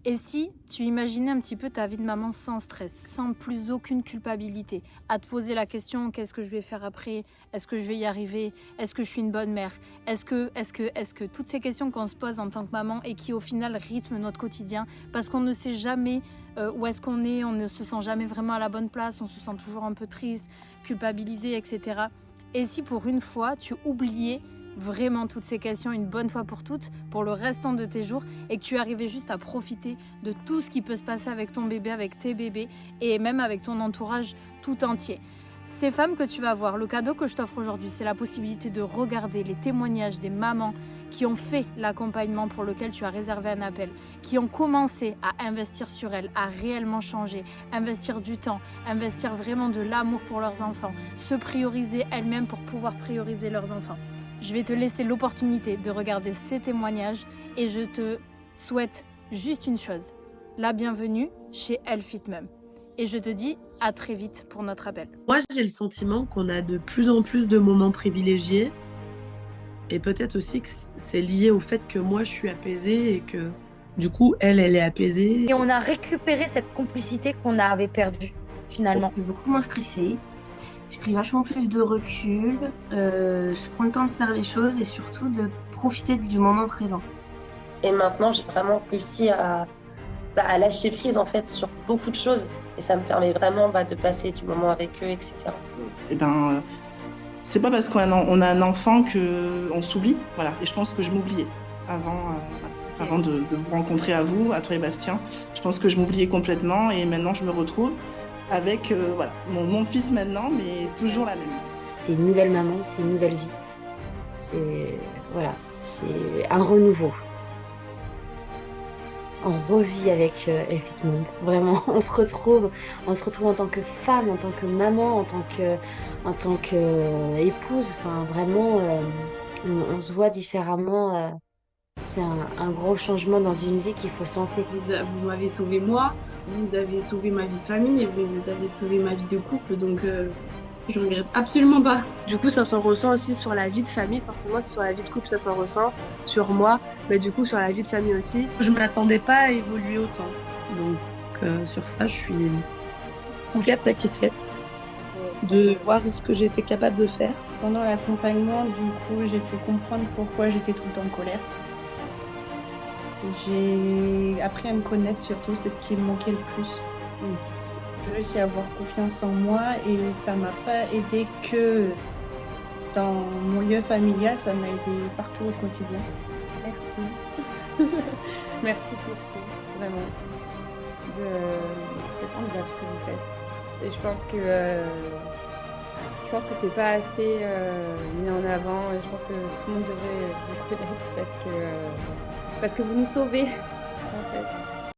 Et si tu imaginais un petit peu ta vie de maman sans stress, sans plus aucune culpabilité, à te poser la question qu'est-ce que je vais faire après? Est-ce que je vais y arriver? Est-ce que je suis une bonne mère? Est-ce que toutes ces questions qu'on se pose en tant que maman et qui au final rythment notre quotidien parce qu'on ne sait jamais où est-ce qu'on est, on ne se sent jamais vraiment à la bonne place, on se sent toujours un peu triste, culpabilisé, etc. Et si pour une fois tu oubliais vraiment toutes ces questions une bonne fois pour toutes, pour le restant de tes jours, et que tu arrivais juste à profiter de tout ce qui peut se passer avec ton bébé, avec tes bébés, et même avec ton entourage tout entier. Ces femmes que tu vas voir, le cadeau que je t'offre aujourd'hui, c'est la possibilité de regarder les témoignages des mamans qui ont fait l'accompagnement pour lequel tu as réservé un appel, qui ont commencé à investir sur elles, à réellement changer, investir du temps, investir vraiment de l'amour pour leurs enfants, se prioriser elles-mêmes pour pouvoir prioriser leurs enfants. Je vais te laisser l'opportunité de regarder ces témoignages et je te souhaite juste une chose, la bienvenue chez Elle Fit Mum. Et je te dis à très vite pour notre appel. Moi, j'ai le sentiment qu'on a de plus en plus de moments privilégiés et peut-être aussi que c'est lié au fait que moi, je suis apaisée et que du coup, elle est apaisée. Et on a récupéré cette complicité qu'on avait perdue, finalement. Je suis beaucoup moins stressée. J'ai pris vachement plus de recul. Je prends le temps de faire les choses et surtout de profiter du moment présent. Et maintenant, j'ai vraiment réussi à lâcher prise en fait sur beaucoup de choses. Et ça me permet vraiment de passer du moment avec eux, etc. C'est pas parce qu'on a un enfant qu'on s'oublie. Voilà. Et je pense que je m'oubliais avant de vous rencontrer à vous, à toi et Bastien. Je pense que je m'oubliais complètement et maintenant je me retrouve avec mon fils maintenant, mais toujours la même. C'est une nouvelle maman, c'est une nouvelle vie. C'est un renouveau. On revit avec Elle Fit Mum. Vraiment, on se retrouve en tant que femme, en tant que maman, en tant que épouse. Enfin, vraiment, on se voit différemment. C'est un gros changement dans une vie qu'il faut sensé. Vous m'avez sauvé moi, vous avez sauvé ma vie de famille, vous avez sauvé ma vie de couple, donc je regrette absolument pas. Du coup, ça s'en ressent aussi sur la vie de famille. Forcément, sur la vie de couple, ça s'en ressent. Sur moi, mais du coup, sur la vie de famille aussi. Je ne m'attendais pas à évoluer autant. Donc, sur ça, je suis hyper satisfaite de voir ce que j'étais capable de faire. Pendant l'accompagnement, du coup, j'ai pu comprendre pourquoi j'étais tout le temps en colère. J'ai appris à me connaître surtout, c'est ce qui me manquait le plus. J'ai réussi à avoir confiance en moi et ça m'a pas aidé que dans mon lieu familial, ça m'a aidé partout au quotidien. Merci. Merci pour tout, vraiment. C'est formidable ce que vous faites. Et je pense que c'est pas assez mis en avant et je pense que tout le monde devrait vous connaître parce que vous nous sauvez en fait.